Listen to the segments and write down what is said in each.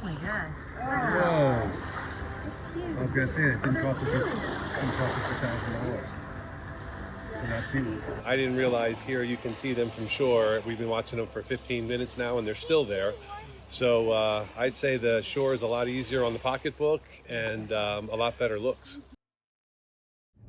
my gosh. Wow. Whoa. That's huge. I was gonna say it didn't cost us $1,000 to not see them. I didn't realize here you can see them from shore. We've been watching them for 15 minutes now, and they're still there. So I'd say the shore is a lot easier on the pocketbook and a lot better looks.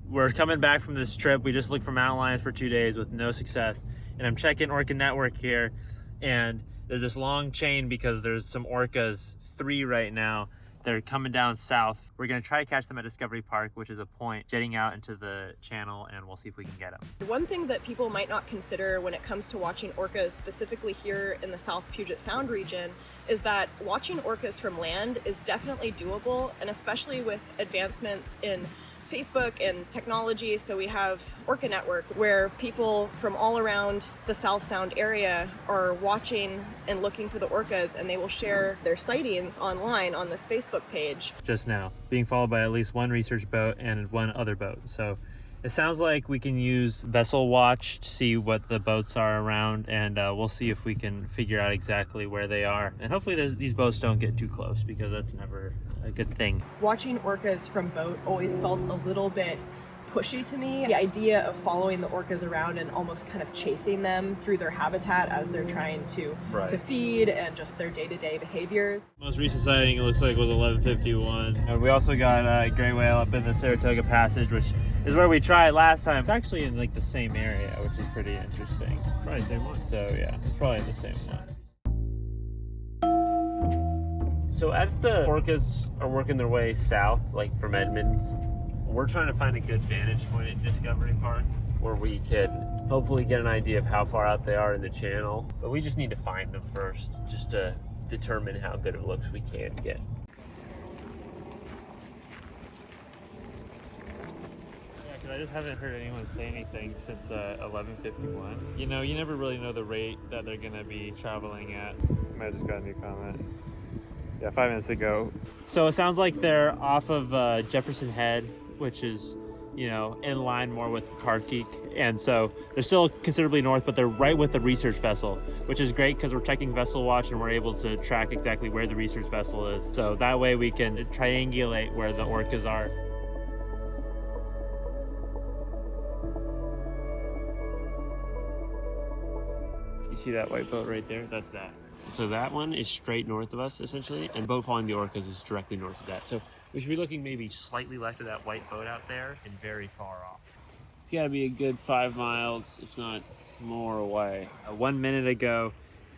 We're coming back from this trip. We just looked for mountain lions for 2 days with no success. And I'm checking Orca Network here, and there's this long chain because there's some orcas, 3 right now. They're coming down south. We're gonna try to catch them at Discovery Park, which is a point jetting out into the channel, and we'll see if we can get them. One thing that people might not consider when it comes to watching orcas, specifically here in the South Puget Sound region, is that watching orcas from land is definitely doable, and especially with advancements in Facebook and technology. So we have Orca Network, where people from all around the South Sound area are watching and looking for the orcas, and they will share their sightings online on this Facebook page. Just now, being followed by at least 1 research boat and 1 other boat. So it sounds like we can use Vessel Watch to see what the boats are around, and we'll see if we can figure out exactly where they are. And hopefully these boats don't get too close, because that's never a good thing. Watching orcas from boat always felt a little bit pushy to me. The idea of following the orcas around and almost kind of chasing them through their habitat as they're trying to feed, and just their day-to-day behaviors. Most recent sighting, it looks like, was 11:51. And we also got a gray whale up in the Saratoga Passage, which is where we tried last time. It's actually in like the same area, which is pretty interesting. Probably the same one. So yeah, it's probably the same one. So as the orcas are working their way south, like from Edmonds, we're trying to find a good vantage point at Discovery Park where we can hopefully get an idea of how far out they are in the channel. But we just need to find them first, just to determine how good of looks we can get. Yeah, because I just haven't heard anyone say anything since 11:51. You know, you never really know the rate that they're gonna be traveling at. I might have just got a new comment. Yeah, 5 minutes ago. So it sounds like they're off of Jefferson Head, which is, you know, in line more with Carkeek. And so they're still considerably north, but they're right with the research vessel, which is great because we're checking Vessel Watch and we're able to track exactly where the research vessel is. So that way we can triangulate where the orcas are. You see that white boat right there? That's that. So that one is straight north of us, essentially, and boat following the orcas is directly north of that. So we should be looking maybe slightly left of that white boat out there and very far off. It's got to be a good 5 miles, if not more away. 1 minute ago,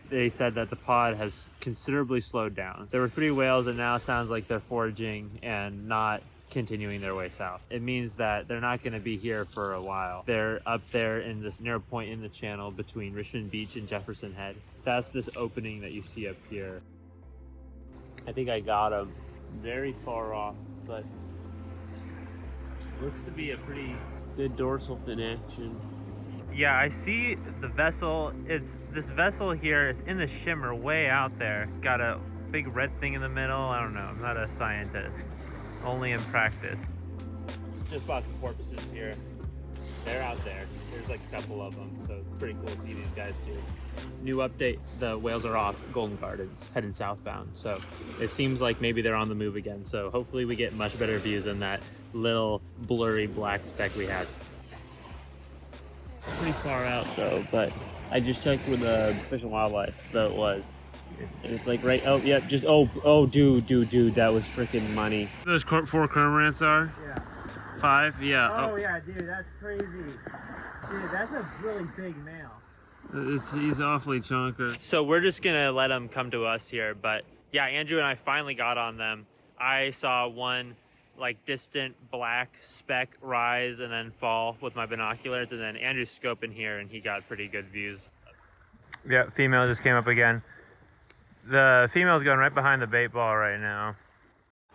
they said that the pod has considerably slowed down. There were 3 whales, and now it sounds like they're foraging and not continuing their way south. It means that they're not going to be here for a while. They're up there in this narrow point in the channel between Richmond Beach and Jefferson Head. That's this opening that you see up here. I think I got them very far off, but looks to be a pretty good dorsal fin action. Yeah, I see the vessel. It's this vessel here is in the shimmer way out there. Got a big red thing in the middle. I don't know, I'm not a scientist. Only in practice. Just bought some porpoises here. They're out there. There's like a couple of them, so it's pretty cool to see these guys too. New update, the whales are off Golden Gardens, heading southbound. So it seems like maybe they're on the move again. So hopefully we get much better views than that little blurry black speck we had. Pretty far out though, but I just checked where the Fish and Wildlife boat was. And it's like right, oh yeah, just, dude, that was freaking money. Those 4 cormorants are? Yeah. 5? Yeah. Oh yeah, dude, that's crazy. Dude, that's a really big male. He's awfully chunker. So we're just gonna let them come to us here, but yeah, Andrew and I finally got on them. I saw one like distant black speck rise and then fall with my binoculars, and then Andrew's scoping here and he got pretty good views. Yeah, female just came up again. The female's going right behind the bait ball right now.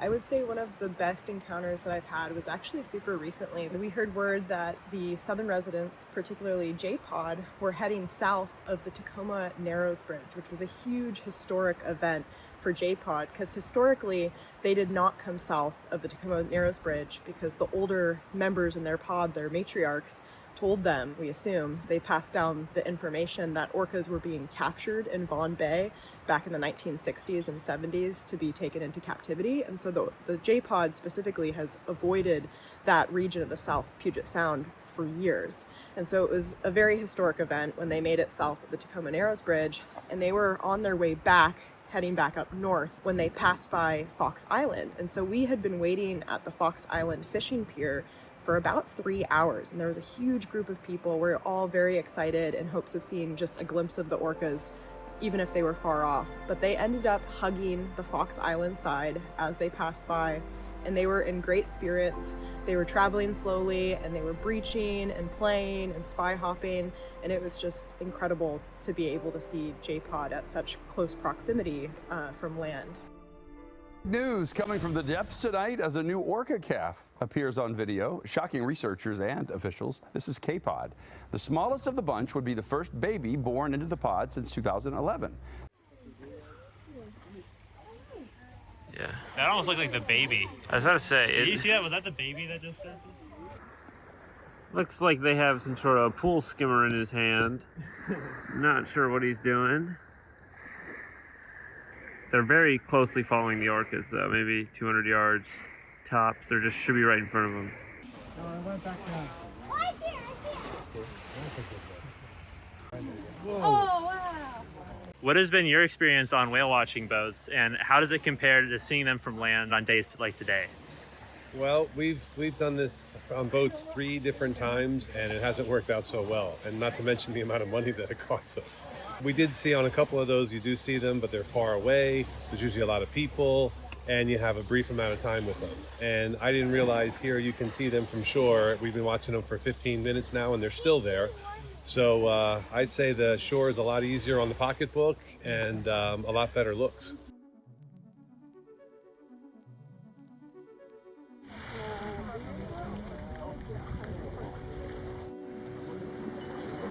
I would say one of the best encounters that I've had was actually super recently. We heard word that the southern residents, particularly J-Pod, were heading south of the Tacoma Narrows Bridge, which was a huge historic event for J-Pod, because historically they did not come south of the Tacoma Narrows Bridge because the older members in their pod, their matriarchs, told them, we assume, they passed down the information that orcas were being captured in Vaughan Bay back in the 1960s and 70s to be taken into captivity. And so the J-pod specifically has avoided that region of the South Puget Sound for years. And so it was a very historic event when they made it south of the Tacoma Narrows Bridge, and they were on their way back, heading back up north, when they passed by Fox Island. And so we had been waiting at the Fox Island fishing pier for about 3 hours, and there was a huge group of people. We're all very excited in hopes of seeing just a glimpse of the orcas, even if they were far off. But they ended up hugging the Fox Island side as they passed by, and they were in great spirits. They were traveling slowly, and they were breaching and playing and spy hopping, and it was just incredible to be able to see J-pod at such close proximity from land. News coming from the depths tonight as a new orca calf appears on video, shocking researchers and officials. This is K-pod. The smallest of the bunch would be the first baby born into the pod since 2011. Yeah. That almost looked like the baby. I was about to say. Did you see that? Was that the baby that just surfaced? Looks like they have some sort of pool skimmer in his hand. Not sure what he's doing. They're very closely following the orcas, though. Maybe 200 yards tops. They just should be right in front of them. No, I went back down. Oh, I see it. Oh, wow. What has been your experience on whale watching boats, and how does it compare to seeing them from land on days like today? Well, we've done this on boats 3 different times, and it hasn't worked out so well, and not to mention the amount of money that it costs us. We did see on a couple of those, you do see them, but they're far away. There's usually a lot of people, and you have a brief amount of time with them. And I didn't realize here you can see them from shore. We've been watching them for 15 minutes now, and they're still there. So I'd say the shore is a lot easier on the pocketbook and a lot better looks.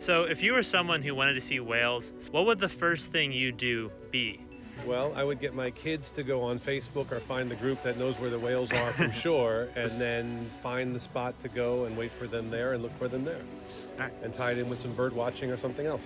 So if you were someone who wanted to see whales, what would the first thing you do be? Well, I would get my kids to go on Facebook or find the group that knows where the whales are from shore, and then find the spot to go and wait for them there and look for them there. And tie it in with some bird watching or something else.